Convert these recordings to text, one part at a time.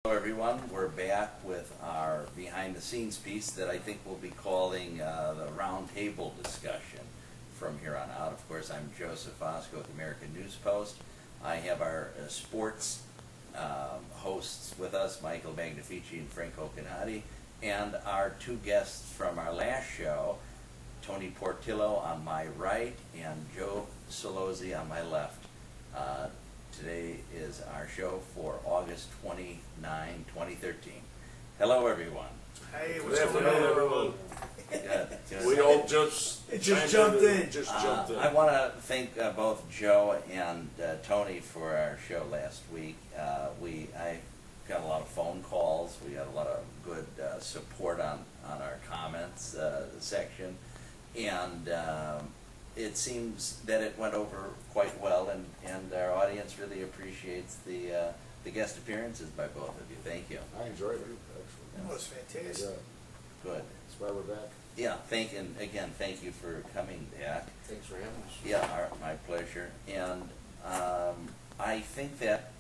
Hello everyone, we're back with our behind the scenes piece that I think we'll be calling the Roundtable discussion from here on out. Of course, I'm Joseph Fosco with the American News Post. I have our sports hosts with us, Michael Magnifici and Franco Canati, and our two guests from our last show, Tony Portillo on my right and Joe Solozzi on my left. Today is our show for August 29, 2013. Hello, everyone. Hey, Good what's going afternoon, on? everyone. Good. We all just jumped in. Jumped in. I want to thank both Joe and Tony for our show last week. I got a lot of phone calls. We got a lot of good support on our comments section, and it seems that it went over quite well, and our audience really appreciates the guest appearances by both of you. Thank you. I enjoyed it, actually. It was fantastic. Yeah, Good. that's why we're back. Yeah, thank you for coming back. Thanks for having us. Yeah, my pleasure. And I think that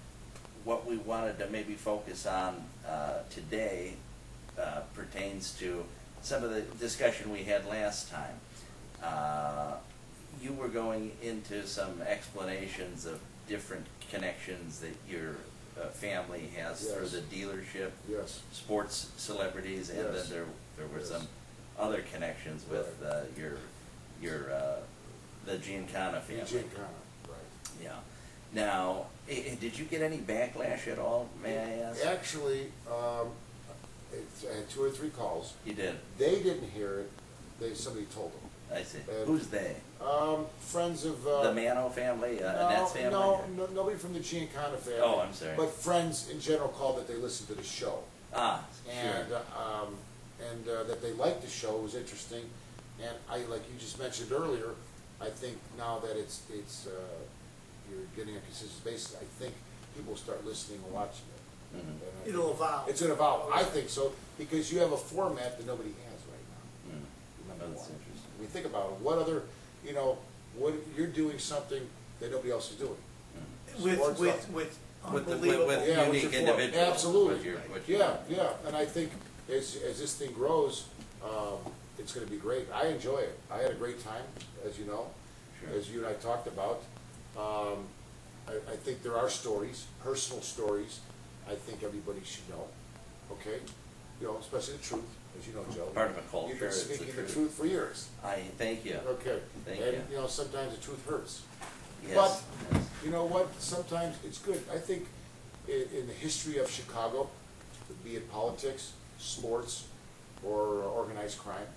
what we wanted to maybe focus on today pertains to some of the discussion we had last time. You were going into some explanations of different connections that your family has Yes. through the dealership, Yes. sports celebrities, and Yes. then there were Yes. some other connections with the Giancana family. Giancana, right. Yeah. Now, did you get any backlash at all, may I ask? Actually, I had 2 or 3 calls. You did. They didn't hear it. Somebody told them. I see. And- Who's they? Friends of... The Mano family? Annette's family? No, nobody from the Giancana family. Oh, I'm sorry. But friends in general called that they listened to the show. Ah, And, sure. that they liked the show, was interesting. And like you just mentioned earlier, I think now that it's you're getting a consistent basis, I think people will start listening and watching it. Mhm. And I think It'll evolve. It's an evolve. I think so, because you have a format that nobody has right now. Mm. Number That's one. interesting. I mean, think about it. What other, what you're doing something that nobody else is doing. With Sports stuff. with With unbelievable. Yeah, unique what's your form? individuals. Absolutely. What you're Yeah, doing. yeah, and I think as this thing grows, it's gonna be great. I enjoy it. I had a great time, as you know, Sure. as you and I talked about. I think there are stories, personal stories, I think everybody should know, okay? Especially the truth, as you know, Joe. Part of a culture, You've been it's the speaking the truth. truth for years, Thank you. okay? Thank And, you. sometimes the truth hurts. Yes. But, yes. you know what, sometimes it's good. I think in the history of Chicago, be it politics, sports, or organized crime,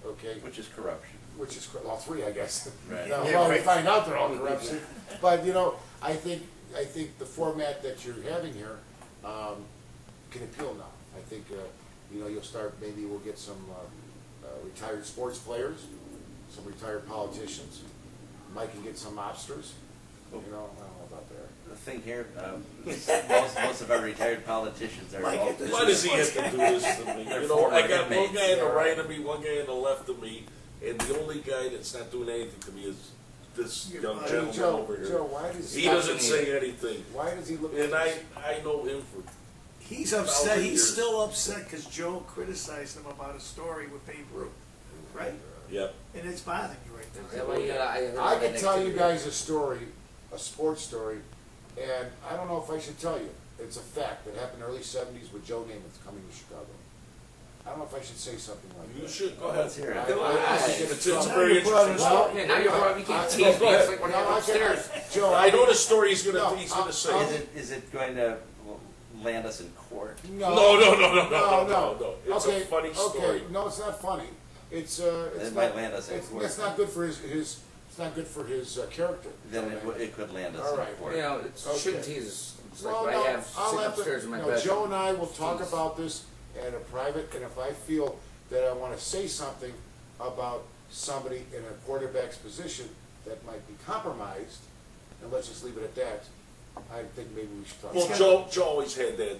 okay? Which is corruption. Which is, all 3, I guess. Right. Now, Yeah, well, we right. find out they're all corruption. But, I think the format that you're having here can appeal now. I think, you'll start, maybe we'll get some retired sports players, some retired politicians. Mike can get some mobsters. I don't know about that. The thing here, most of our retired politicians are. Like all it- Why does he have to do this to me? They're I got one former guy on the inmates. right of me, one guy on the left of me, and the only guy that's not doing anything to me is this Your young buddy. gentleman Joe, over here. Joe, why does He doesn't say anything, Why does he look? and like I know him for He's upset. He's years. still upset because Joe criticized him about a story with Babe Ruth, right? yeah. And it's bothering you right now. Yeah, well, you gotta- I can tell you guys a story, a sports story, and I don't know if I should tell you. It's a fact that happened in the early '70s with Joe Namath coming to Chicago. I don't know if I should say something like that. You should go Let's ahead. hear it. I think It's it's very interesting. Well, Yeah, now you're brought, you can't I- tease me, it's like when No, I'm I upstairs. can't. Joe, I know the story he's No, gonna say. Is it going to land us in court? No. It's Okay, a funny story. Okay, no, it's not funny. It's It might land us in court. It's not good for his. It's not good for his character. Then it could land us All in right. court. You know, it Okay. shouldn't tease us. It's like Well, what no, I have I'll sitting have to. upstairs in my No, bedroom. Joe and I will talk Jeez. about this in a private, and if I feel that I want to say something about somebody in a quarterback's position that might be compromised, and let's just leave it at that, I think maybe we should talk. Well, about it. Joe always had that.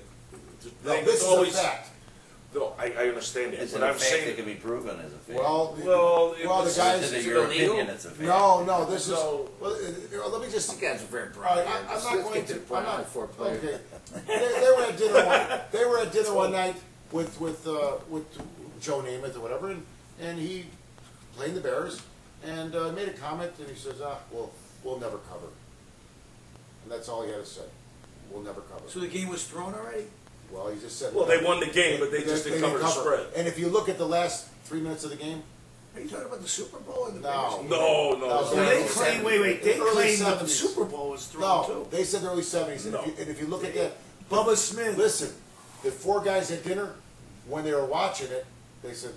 No, this is a fact. No, I understand that, Is it but a I'm fact that saying. can be proven as a fact? Well, Well, the it's- guys. Is it is your it illegal? opinion it's a fact? No, this is. No. Well, let me just. You guys are very All broad right, here. I'm Let's not get going to to. the point I'm on not. four players. Okay. They were at dinner one. They at dinner one night with Joe Namath or whatever, and he playing the Bears, and made a comment, and he says, we'll never cover. And that's all he had to say. We'll never cover. So the game was thrown already? Well, he just said. Well, they won the game, but they just didn't cover the spread. And if you look at the last 3 minutes of the game, Are you talking about the Super Bowl or the No. Bears? No. So they No. claim, wait, they Early claim that the 70s. Super Bowl was thrown no, too. they said the early 70s. No. And if you look at that, Bubba Smith. listen, the four guys at dinner, when they were watching it, they said,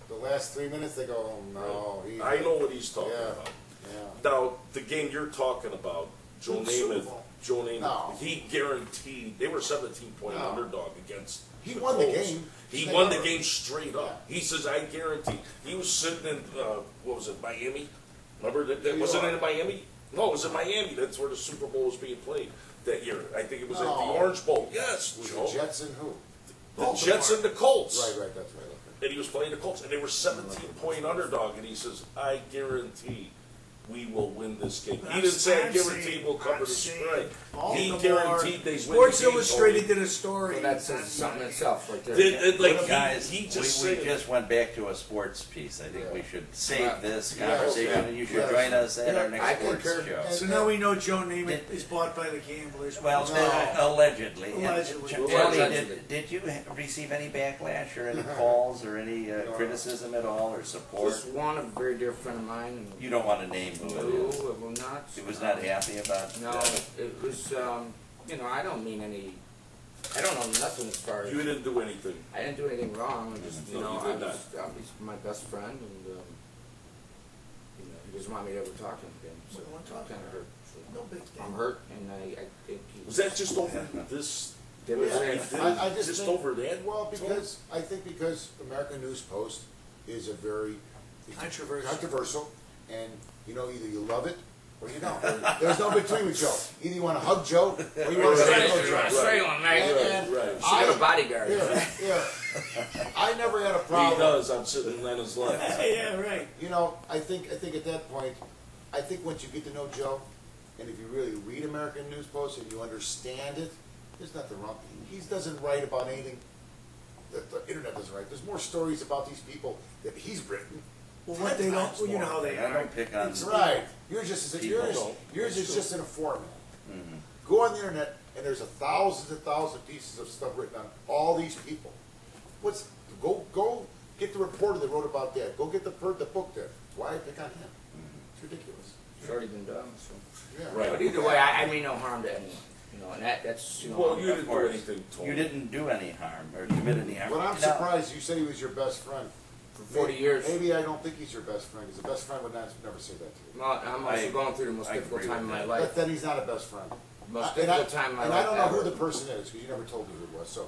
the last 3 minutes, they go, oh no. I know what he's talking Yeah. about. Yeah. Now, the game you're talking about, Joe The Super Namath, Bowl. No. he guaranteed, they were a 17-point No. underdog against He the won the Colts. game. He Straight won the up. game straight up. He says, I guarantee. He was sitting in, what was it, Miami? Remember, that wasn't it in Miami? No, it was in Miami. That's where the Super Bowl was being played that year. I think it was at the No. Orange Bowl. Yes, Was Joe. the Jets and who? The Jets and the Colts. Right, that's right. Okay. And he was playing the Colts, and they were 17-point underdog, and he says, I guarantee we will win this game. He didn't say, I guarantee we'll cover the spread. He guaranteed they win the Sports game. Illustrated did a story. So that says something itself right there. Like, Guys, he we just we said just went back to a sports piece. I think we should save Yeah. this Yeah. conversation, and you should Yeah. join us at our I next sports concur. show. So now we know Joe Namath is bought by the gamblers. Well, No. allegedly. And Allegedly. Tony, Allegedly. did you receive any backlash or any calls or any criticism at all or support? Just one, a very dear friend of mine. And You don't want to name who it no, is. it will not. He was not happy about No, it was, I don't mean any, I don't know nothing as far as, You didn't do anything. I didn't do anything wrong, I just, No, you I did not. he's my best friend, and, he doesn't want me to ever talk to him again, so We won't talk kind of about hurt. So No big deal. I'm hurt, and I think he Was that just over this? That was Yeah, it. I just Just think- over that? Well, because American News Post is a very controversial, and either you love it or you don't. There's no between with Joe. Either you want to hug Joe or you want to Right, strangle Joe. right. Strangling, mate. And Right. She got a bodyguard. Yeah. I never had a He problem. does, I'm sitting on his left. Yeah, right. I think at that point, I think once you get to know Joe, and if you really read American News Post and you understand it, there's nothing wrong. He doesn't write about anything that the internet doesn't write. There's more stories about these people that he's written. Well, what they don't, well, you know how they I are. don't pick on. It's Right. Yours People yours is don't. just in a format. Mhm. Go on the internet and there's thousands and thousands of pieces of stuff written on all these people. Go get the reporter that wrote about that. Go get the book there. Why pick on him? It's ridiculous. It's already been done, so. Yeah. Right. But either way, I mean no harm to anyone, and that's, Well, you Of didn't do course. anything, Tony. You didn't do any harm or commit any harm. But I'm Now, surprised you said he was your best friend. for 40 years. Maybe I don't think he's your best friend, because a best friend would never say that to you. Well, I'm also I- going through the most I difficult agree time in with my that. life. But then he's not a best friend. Most And I- difficult time in my And life I don't know who ever. the person is, because you never told me who it was.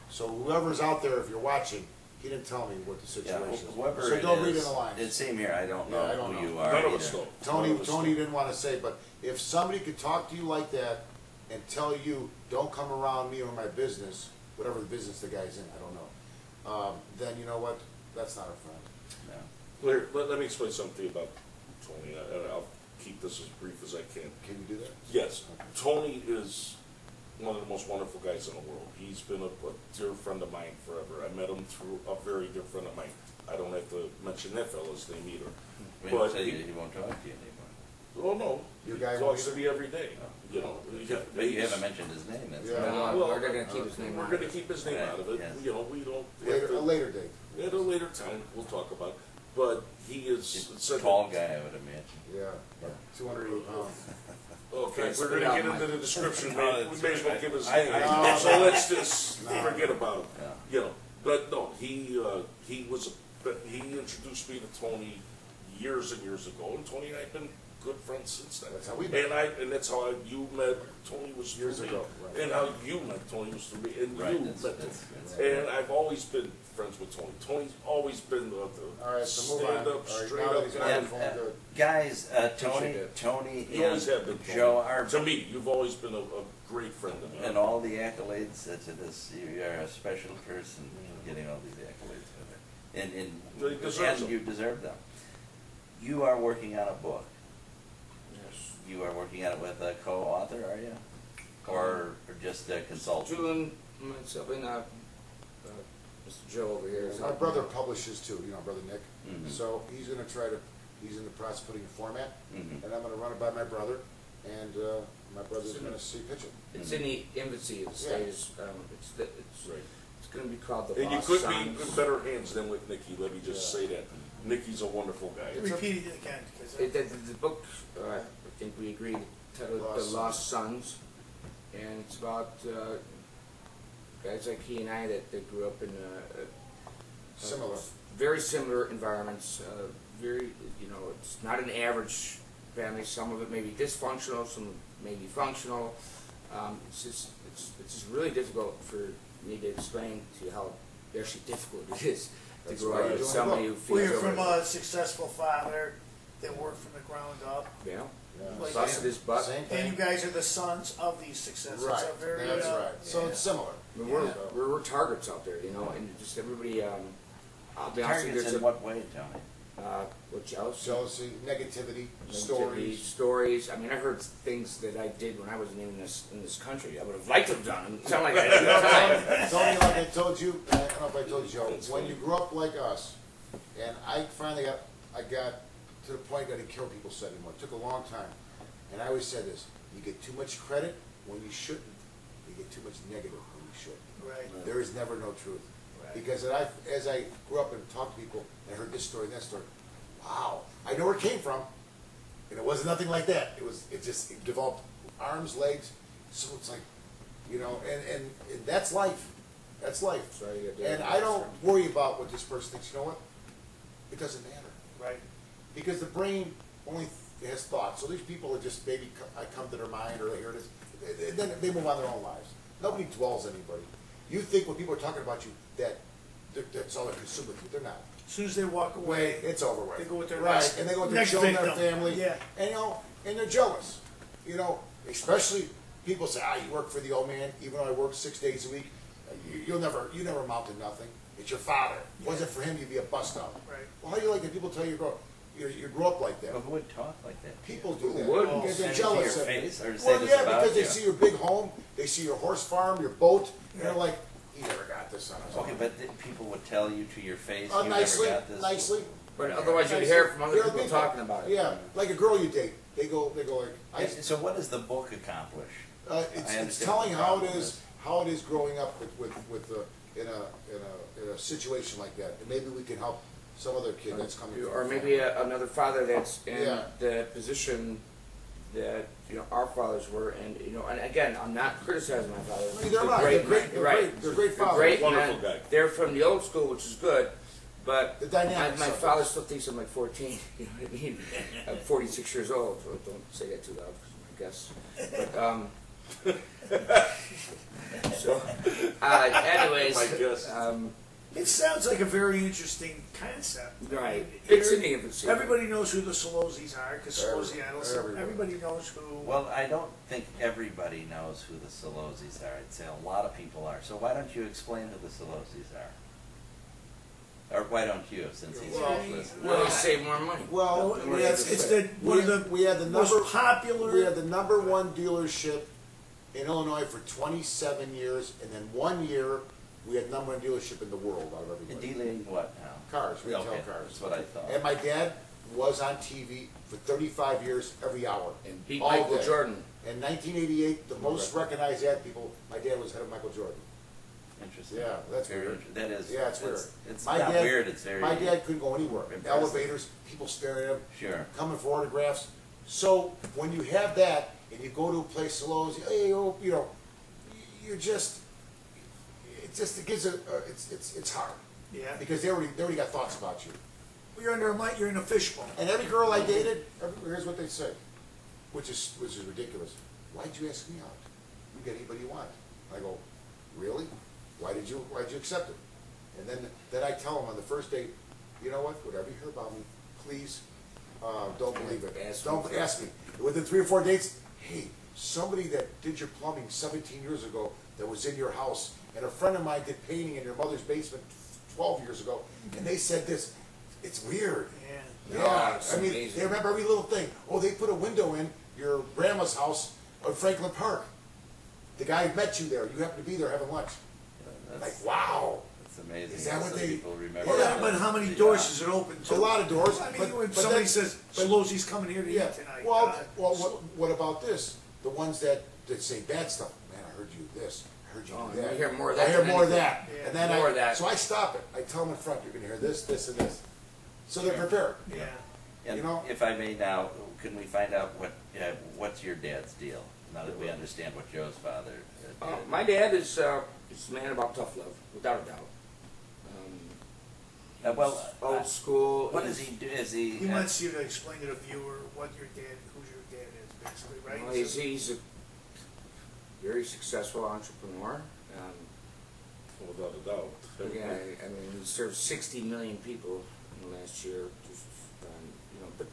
So whoever's out there, if you're watching, he didn't tell me what the Yeah, situation is. whoever So it don't read in is, the lines. it's same here. I don't Yeah, know I don't who know. you are None of either. us know. Tony None of us know. didn't want to say, but if somebody could talk to you like that and tell you, don't come around me or my business, whatever the business the guy's in, I don't know, then you know what? That's not a friend. No. Larry, let me explain something to you about Tony, and I'll keep this as brief as I can. Can you do that? Yes, Tony is one of the most wonderful guys in the world. He's been a dear friend of mine forever. I met him through a very dear friend of mine. I don't have to mention that fellow's name either. We But say he- he won't talk to you anymore. Oh, no, Your he guy talks won't to either? me every day, you know. But you haven't mentioned his name. That's Yeah. all. No, we're gonna keep his name We're on gonna it. keep his name Right, out of it, yes. you know, we don't have A to. later date. At a later time, we'll talk about, it. But he is. He's a tall guy, I would imagine. Yeah, 280 pounds. Okay, Okay, we're gonna spit out get my- into the description, No, we that's may as well right. give his I- name, I- so let's just No. forget about it, Yeah. you know. But no, he introduced me to Tony years and years ago, and Tony and I have been good friends since then. That's how we met. And that's how you met, Tony was through Years me. ago, right. And how you met Tony was through me, and Right, you that's- met that's- Tony. And I've always been friends with Tony. Tony's always been All the right, so move on. stand-up, All right, straight now that up he's guy. on the phone, good. Guys, Tony, it. Tony, You always have and been, Tony. Joe are, To me, you've always been a great friend of mine. and all the accolades to this. You are a special person, getting all these accolades with it, Well, he deserves and them. you deserve them. You are working on a book. Yes. You are working on it with a co-author, are you? Or just a consultant? Doing myself in Mr. Joe over here is My helping brother me. publishes too, you know, brother Nick. Mhm. So he's gonna he's in the process of putting a format, Mhm. and I'm gonna run it by my brother, and, my brother's gonna see pitch it. It's in the infancy of the Yeah. stage. It's Right. gonna be called the And you Lost could Sons. be in better hands than with Nikki, let me just say that. Nikki's a wonderful guy. Repeat it again, because The book, I think we agreed, titled The Lost Lost Sons, and it's about guys like he and I that grew up in Similar. very similar environments. Very, you know, it's not an average family. Some of it may be dysfunctional, some may be functional. It's just really difficult for me to explain to you how actually difficult it is to That's grow why up you're with doing somebody the who book. well, feels you're from over- a successful father that worked from the ground up, yeah, Yeah. Like- busted his butt. Same and you thing. guys are the sons of these successes. Right, So very, that's right. So yeah. it's similar. I mean, we're, Yeah. we're targets out there, you know, and just everybody. I'll be honest with you, Targets there's in what way, Tony? what jealousy, Jealousy, negativity, negativity, stories. stories. I mean, I heard things that I did when I wasn't even in this country. I would have liked to have done them. Sound like that at the time. Tony, like I told you, I don't know if I told you, Joe, when you grew up like us, and I finally got to the point that I didn't care what people said anymore. It took a long time. And I always said this, you get too much credit when you shouldn't. You get too much negative when you should. Right. There is never no truth. Right. Because as I grew up and talked to people and heard this story and that story, wow, I know where it came from. And it wasn't nothing like that. It developed arms, legs. So it's like, you know, and that's life. That's life. That's right, you gotta do And it. I don't worry about what this person thinks. You know what? It doesn't matter. Right. Because the brain only has thoughts. So these people are just maybe I come to their mind or they hear this, and then they move on their own lives. Nobody dwells on anybody. You think when people are talking about you that that's all they're consumed with you. They're not. As soon as they walk Wait, away, it's over with. They go with their right, next- and they go with their next children, their victim. family, Yeah. and you know, and they're jealous. You know, especially people say, you work for the old man, even though I work 6 days a week. You never amount to nothing. It's your father. Wasn't for him, you'd be a bust out. Right. Well, how do you like it? People tell you you grew up like that. Well, who would talk like that? People do Who that would? because they're Send it to jealous your of you. face or say Well, this yeah, about because they you? see your big home, they see your horse farm, your boat, and they're Yeah. like, he never got this on his own. Okay, but people would tell you to your face, you Nicely, never got this? nicely. But otherwise, you'd hear from other people talking about it. Yeah, like a girl you date, they go like, So what does the book accomplish? it's understand telling what the how problem it is growing up in a situation like that, and maybe we can help some other kid that's coming. from Or a maybe family. another father that's in Yeah. the position that our fathers were, and and again, I'm not criticizing my father. I mean, they're right. They're great. They're right. great. They're great They're fathers. great Wonderful men. guy. They're from the old school, which is good, but The dynamics my of it. father still thinks I'm like 14. You know what I mean? I'm 46 years old, so don't say that too loud, I guess. But so, anyways, My guess. it sounds like a very interesting concept. Right. Here, It's in the infancy. Everybody knows who the Solozis are, because Solozi Idols. Everybody. Everybody knows who. Well, I don't think everybody knows who the Solozis are. I'd say a lot of people are. So why don't you explain who the Solozis are? Or why don't you, since he's Well, listening? Well, you save more money. Well, No, we had, it's the one of the we had the most number popular. We had the number one dealership in Illinois for 27 years, and then 1 year we had number one dealership in the world out of everybody. Dealing what now? Cars, retail Okay, cars. that's what I thought. And my dad was on TV for 35 years every hour. And beat all Michael day. Jordan. In 1988, the most recognized ad people, my dad was head of Michael Jordan. Interesting. Yeah, that's Very weird. That is. Yeah, it's weird. It's My not dad- weird, it's very. My dad couldn't go anywhere. Impressive. Elevators, people staring at him, Sure. coming for autographs. So when you have that and you go to a place, Lowe's, hey, oh, you're just, it gives it's hard Yeah. because they already got thoughts about you. You're under a mic. You're in a fishbowl. And every girl I dated, here's what they say, which is ridiculous. Why'd you ask me out? You get anybody you want. I go, really? Why'd you accept it? And then I tell them on the first date, you know what? Whatever you hear about me, please don't believe it. Ask Don't me ask me. Within 3 or 4 dates, hey, somebody that did your plumbing 17 years ago that was in your house, and a friend of mine did painting in your mother's basement 12 years ago, and they said this. It's weird. Yeah. Yeah, it's I mean, amazing. they remember every little thing. Oh, they put a window in your grandma's house on Franklin Park. The guy met you there. You happened to be there having lunch. Like, wow. Is that what Some they? people remember. Yeah, but how many doors does it open A to? lot of doors. I mean, but- when but somebody that- says, but- Salosi's coming here to Yeah. eat tonight. Well, what about this? The ones that say bad stuff. Man, I heard you this. I heard you Oh, do that. you hear more of I that hear than more of anything. that. Yeah. And then More of that. So I stop it. I tell them in front, you're gonna hear this, this, and this. So they're prepared. Yeah. And You know? if I may now, can we find out what's your dad's deal? Now that we understand what Joe's father did. My dad is a man about tough love, without a doubt. Old school. What does he do? Is he? He wants you to explain to the viewer what your dad, who your dad is, basically, right? Well, he's a very successful entrepreneur. Without a doubt. Yeah, I mean, he served 60 million people in the last year. Just, but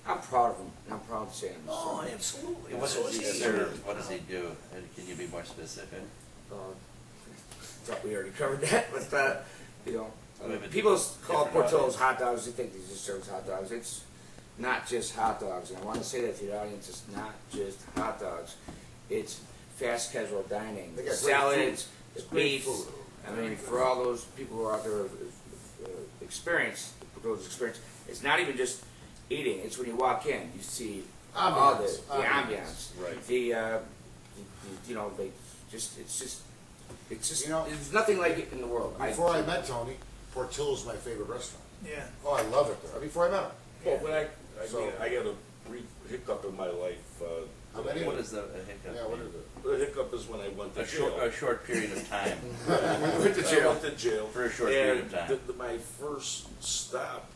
I'm proud of him. And I'm proud to say I'm his Oh, son. absolutely. What So does he is serve? What does he do? Can you be more specific? Thought we already covered that, but Maybe people call different Portillo's audience. hot dogs. They think he just serves hot dogs. It's not just hot dogs, and I want to say that to the audience. It's not just hot dogs. It's fast casual dining. They got great Salads, food. the Great beef. food. I mean, for all those people who are out there experience Portillo's experience, it's not even just eating. It's when you walk in, you see all the Ambiance. ambiance. Right. They it's just You know, there's nothing like it in the world. Before I met Tony, Portillo's my favorite restaurant. Yeah. Oh, I love it there. Before I met him. Well, when I So- mean, I got a brief hiccup in my life. How many? What is the hiccup? Yeah, what is it? The hiccup is when I went to A jail. short period of time. went to I jail. went to jail For a short and period of time. My first stop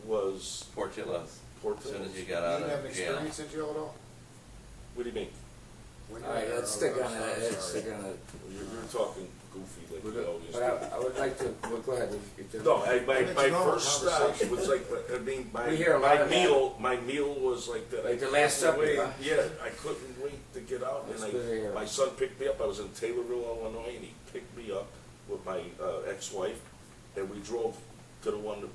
was Portillo's. As Portillo's. soon as you got You out didn't have an of jail. experience in jail at all? What do you mean? When All right, you were let's there? stick Oh, on I'm that. Let's sorry. stick on that. You're talking goofy like you always But do. I would like to. Well, go ahead. No, I think my it's normal first stop conversation. was like, I mean, We hear a lot of that. my meal was like that. Like I the Last couldn't Supper, wait- huh? Yeah, I couldn't wait to get out. That's good to hear. And my son picked me up. I was in Taylorville, Illinois, and he picked me up with my ex-wife, and we drove to the one,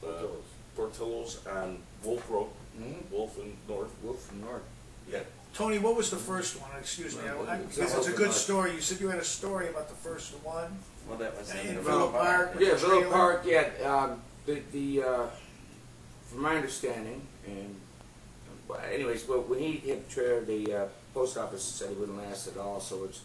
Portillo's. Portillo's on Wolf Road, Mhm. Wolf and North. Wolf from North. Yeah. Tony, what was the first one? Excuse me. Because it's a good story. You said you had a story about the first one. Well, that was In in the Villa Park. Yeah, Villa Trailer. Park. Yeah, from my understanding, and anyways, well, when he hit the trailer, the post office said it wouldn't last at all. So it's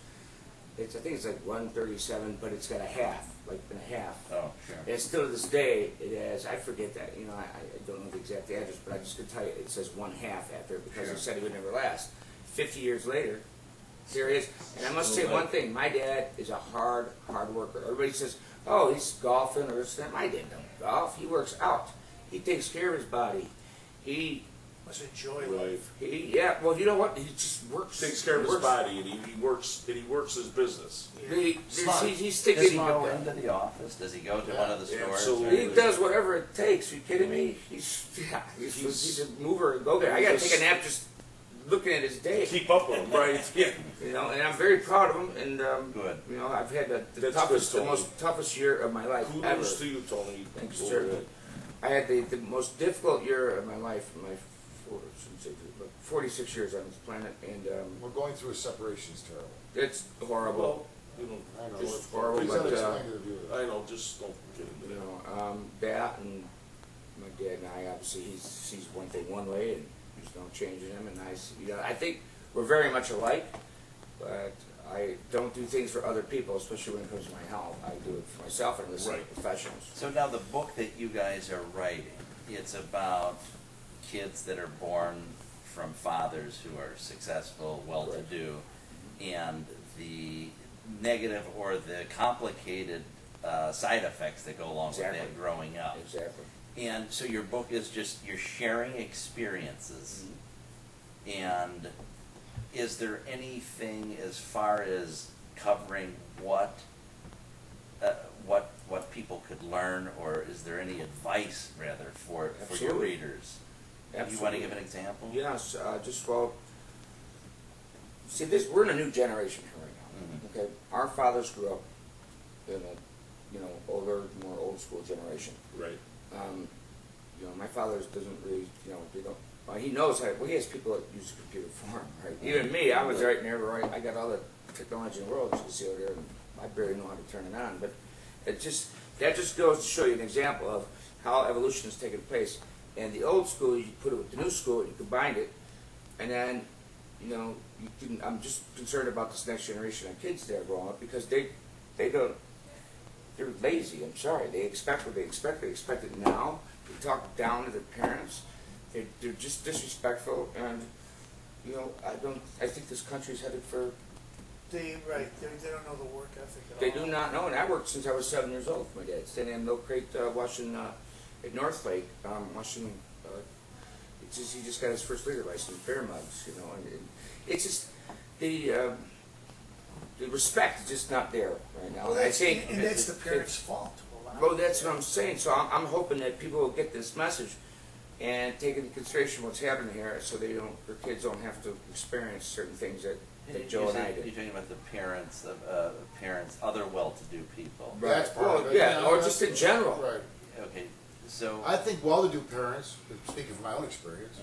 I think it's like 137, but it's got a half, like in a half. Oh, sure. And still to this day, it has, I forget that, I don't know the exact address, but I just could tell you, it says 1/2 after it because Sure. it said it would never last. 50 years later, here it is. And I must say one thing, my dad is a hard worker. Everybody says, oh, he's golfing or this, that. My dad don't golf, he works out. He takes care of his body. He, Must enjoy Right. life. well, you know what, he just works. Takes care of his works. body, and he works his business. Smart. He's sticking Does he him go up into there. the office? Does he go to one of the stores? absolutely. He does whatever it takes. Are you kidding me? He's a mover and go there. I gotta take a nap just looking at his day. Keep up with him, right? Yeah. And I'm very proud of him. And Good. I've had the That's toughest, good, the Tony. most toughest year of my life ever. Kudos to you, Tony. Thanks, sir. I had the most difficult year of my life. My 46 years on this planet, and We're going through a separation. It's terrible. it's horrible. Well, you know, I know. Just It's horrible, Please but, explain to the viewer. I know, just don't get into that. That and my dad and I, obviously, he sees one thing one way, and there's no change in him. And I think we're very much alike, but I don't do things for other people, especially when it comes to my health. I do it for myself and listen to Right. professionals. So now the book that you guys are writing, it's about kids that are born from fathers who are successful, well-to-do, and the negative or the complicated side effects that go along with Exactly. that growing up. Exactly. And so your book is just, you're sharing experiences. And is there anything as far as covering what people could learn, or is there any advice rather for your Absolutely. readers? You want to Absolutely. give an example? Yes, see, we're in a new generation here right now. Mhm. Okay, our fathers grew up in a, older, more old school generation. Right. My father doesn't really, they don't. Well, he knows how. Well, he has people that use the computer for him, right? Even me, I was right there, right? I got all the technology in the world, as you can see over there, and I barely know how to turn it on. But that just goes to show you an example of how evolution has taken place. And the old school, you put it with the new school, and you combined it, and then, you know, I'm just concerned about this next generation of kids that are growing up because they don't, they're lazy. I'm sorry. They expect what they expect. They expect it now. They talk down to their parents. They're just disrespectful, and you know, I think this country's headed for. They don't know the work ethic at all. They do not know, and I worked since I was 7 years old with my dad, standing in milk crate, washing at North Lake, washing. It's just he just got his first liquor license, beer mugs, you know, and it's just the respect is just not there right now. Well, And I think and that's the parents' fault. Well, that's what I'm saying. So I'm hoping that people will get this message and take into consideration what's happening here, so their kids don't have to experience certain things that Joe and I did. You're talking about the parents, other well-to-do people. That's part Well, of it. yeah, or just in general. Right. Okay, so. I think well-to-do parents, speaking from my own experience,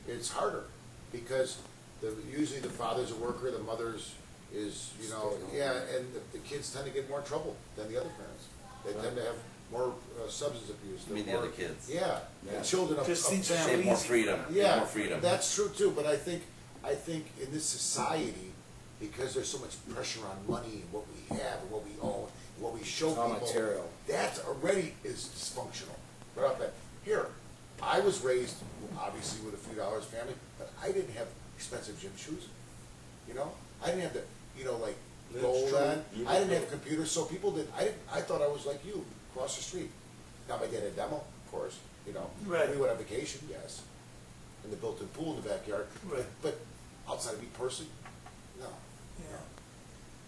it's harder because usually the father's a worker, the mother's is, you know, and the kids tend to get more trouble than the other parents. They tend to have more substance abuse. You mean the other kids? Yeah, Yeah. the children of Just things They have families. more freedom. They have Yeah, more freedom. that's true too. But I think in this society, because there's so much pressure on money and what we have and what we own, and what we show It's all people, material. that already is dysfunctional. Right off that. Here, I was raised obviously with a few dollars family, but I didn't have expensive gym shoes. You know, I didn't have the, you know, like That's gold true. on. You I didn't didn't. have computers, so people did. I thought I was like you, across the street. Now my dad had a demo, of course. You know, Right. we went on vacation, yes, and the built-in pool in the backyard. Right. But outside of me personally, no. Yeah.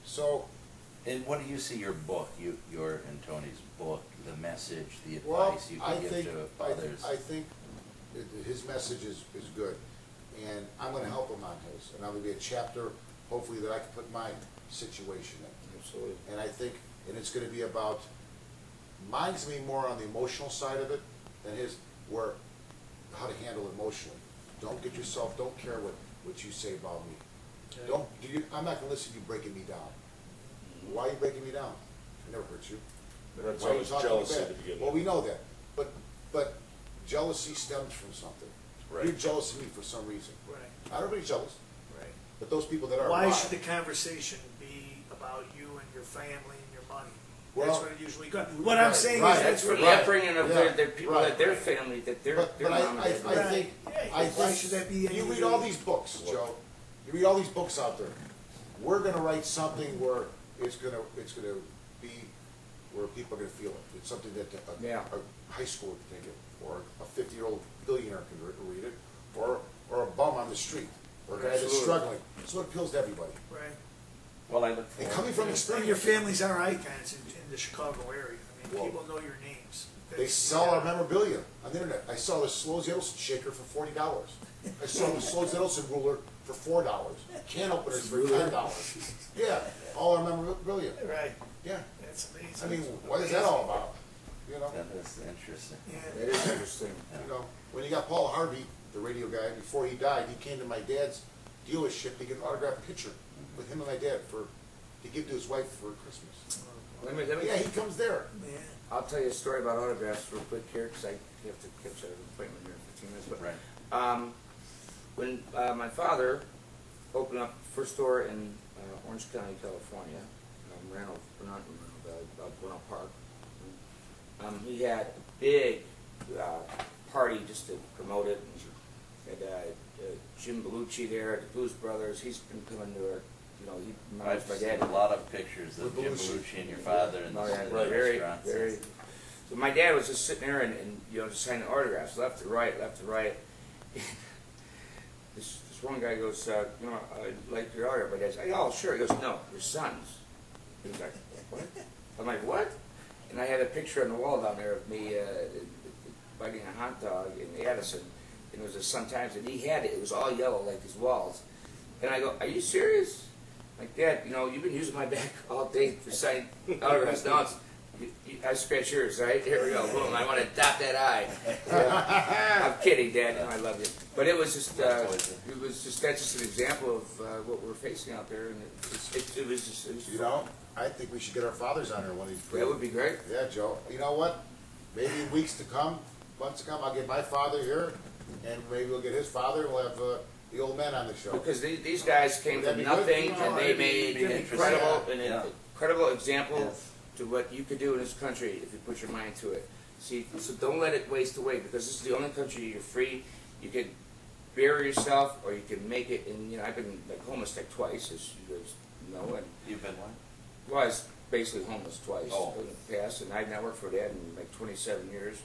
So, And what do you see your book, your and Tony's book, the message, the well, advice you I can give think, to I others? think his message is good, and I'm gonna help him on his, and I'm gonna be a chapter, hopefully, that I can put my situation in. Absolutely. And I think, and it's gonna be about, mine's gonna be more on the emotional side of it than his, where, how to handle it emotionally. Don't get yourself, don't care what you say about me. Okay. I'm not gonna listen to you breaking me down. Why are you breaking me down? I never hurt you. That's Why are you always talking jealousy bad? at the beginning. Well, we know that, but jealousy stems from something. Right. You're jealous of me for some reason. Right, Not everybody's jealous, right. but those people that are. Why are. should the conversation be about you and your family and your money? Well, That's what it usually goes. What I'm right, saying right. is that's The what. Right. upbringing of Yeah. their people, Right. that their family, that their But mom and I dad. think, Right. I Why think, should that be any you read of all the- these books, Joe. You read all these books out there. We're gonna write something where it's gonna be where people are gonna feel it. It's something that Yeah. a high schooler can take it, or a 50-year-old billionaire can read it, or a bum on the street, or a guy that's Absolutely. struggling. So it appeals to everybody. Right. Well, I look And forward. coming from And experience. your families are icons in the Chicago area. I mean, Well, people know your names. They That's- sell our memorabilia on the internet. I saw the Slows Edelson shaker for $40. I saw the Slows Edelson ruler for $4. Can openers for $10. Yeah, all our memorabilia. Right, Yeah. that's amazing. I mean, what is that all about? You know, That is interesting. Yeah. That is interesting. you know, when you got Paul Harvey, the radio guy, before he died, he came to my dad's dealership to get an autographed picture with him and my dad to give to his wife for Christmas. Let me. Yeah, he comes there. Yeah. I'll tell you a story about autographs real quick here, because I have to catch an appointment here in 15 minutes. But Right. when my father opened up the first store in Orange County, California, Buena Park, he had a big party just to promote it. And had Jim Belushi there, the Blues Brothers. He's been coming to our, he remembers I've my seen dad. a lot of pictures of With Jim Belushi. Belushi and your father in Oh, yeah, the very, restaurants. very. So my dad was just sitting there and just signing autographs, left to right, left to right. This one guy goes, I like your autograph. My dad says, oh, sure. He goes, no, your son's. He was like, what? I'm like, what? And I had a picture on the wall down there of me biting a hot dog in Addison. And it was a Sun Times, and he had it. It was all yellow like his walls. And I go, are you serious? Like, Dad, you've been using my back all day for signing autographs. Now I scratch yours, right? Here we go. Boom. I want to dot that I. I'm kidding, Dad. I love you. But it was just, that's just an example of what we're facing out there, and it was just. You know, I think we should get our fathers on here one of these. That would be great. Yeah, Joe. You know what? Maybe in weeks to come, months to come, I'll get my father here, and maybe we'll get his father, and we'll have the old man on the show. Because these guys came That'd from be good. nothing, and they made an Yeah. incredible example Yes. to what you could do in this country if you put your mind to it. See, so don't let it waste away, because this is the only country you're free. You can bury yourself, or you can make it. And I've been like homeless like twice, as you guys know, and You've been what? well, I was basically homeless twice Oh. in the past, and I've not worked for Dad in like 27 years.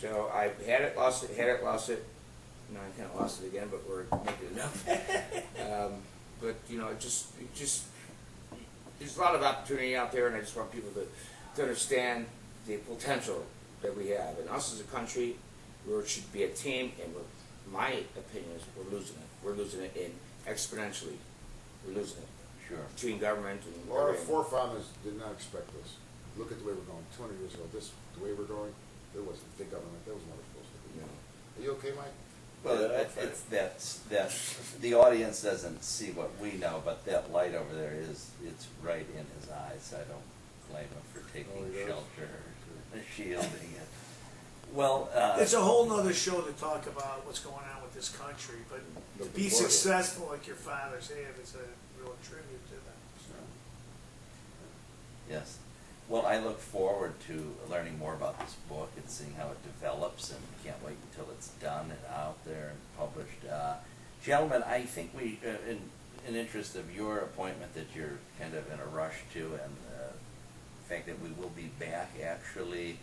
So I had it, lost it, had it, lost it. No, I kind of lost it again, but we're making it up. But it just there's a lot of opportunity out there, and I just want people to understand the potential that we have. And us as a country, we should be a team, and my opinion is we're losing it. We're losing it exponentially. We're losing it Sure. between government and Well, our everything. forefathers did not expect this. Look at the way we're going. 200 years ago, the way we're going, there wasn't big government. That was never supposed to be. You know. Are you okay, Mike? Well, Yeah, it's that the audience doesn't see what we know, but that light over there it's right in his eyes. I don't blame him for taking Oh, he does? shelter or shielding it. Well, It's a whole nother show to talk about what's going on with this country, but to be Before- successful like your fathers have is a real tribute to them. yes. Well, I look forward to learning more about this book and seeing how it develops, and can't wait until it's done and out there and published. Gentlemen, I think we, in interest of your appointment that you're kind of in a rush to, and the fact that we will be back actually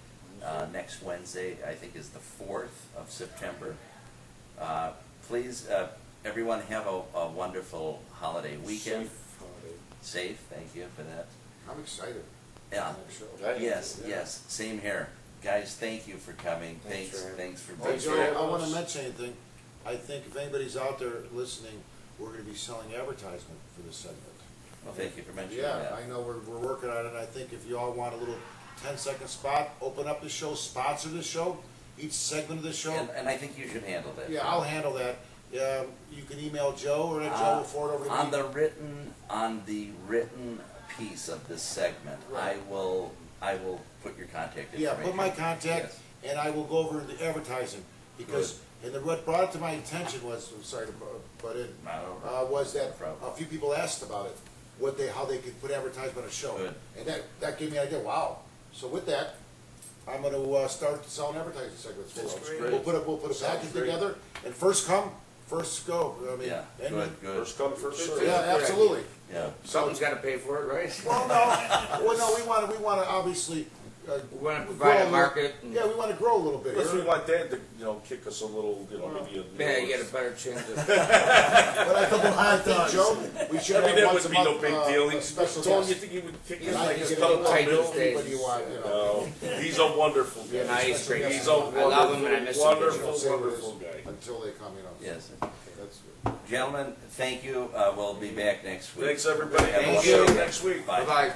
next Wednesday, I think is the 4th of September. Please, everyone have a wonderful holiday weekend. Safe holiday. Safe, thank you for that. I'm excited. Yeah. Next show. Right. Yes, Yeah. yes, same here. Guys, thank you for coming. Thanks Thanks, for- thanks for Oh, being Joe, here. I want to mention anything. I think if anybody's out there listening, we're going to be selling advertisement for this segment. Well, thank you for mentioning Yeah, that. I know we're working on it. I think if you all want a little 10-second spot, open up the show, sponsor the show, each segment of the show. And I think you should handle that. Yeah, I'll handle that. You can email Joe, or Joe will forward over to me. On the written piece of this segment, Right. I will put your contact information. Yeah, put my contact, Yes. and I will go over the advertising, because, what brought it to my attention was, I'm sorry to butt in, No. was that No problem. a few people asked about it, how they could put advertisement on a show. Good. And that gave me an idea, wow. So with that, I'm gonna start selling advertising segments. That's We'll great. put a Sounds package great. together, and first come, first go. I mean, Yeah, and- good, good. First come, first served. Yeah, absolutely. Yeah. Someone's got to pay for it, right? Well, no, we wanna obviously, We want to grow provide a little- market. And, Yeah, we wanna grow a little bit Plus, we here. want Dad to, kick us a little, maybe a. yeah, you get a better chance of. But I think, Joe, we should I mean, have that once would a be no month, big a deal. special Tom, guest. you think he would kick us And I like can a get couple tight of those days. anybody you want, No, he's a wonderful guy. Yeah, no, he's great. He's a I love him, and I miss him. wonderful, Say what it wonderful is guy. Until they come, Yes. That's good. Gentlemen, thank you. We'll be back next week. Thanks, everybody. Have a We'll Thank see you. you next week. Bye. Bye bye.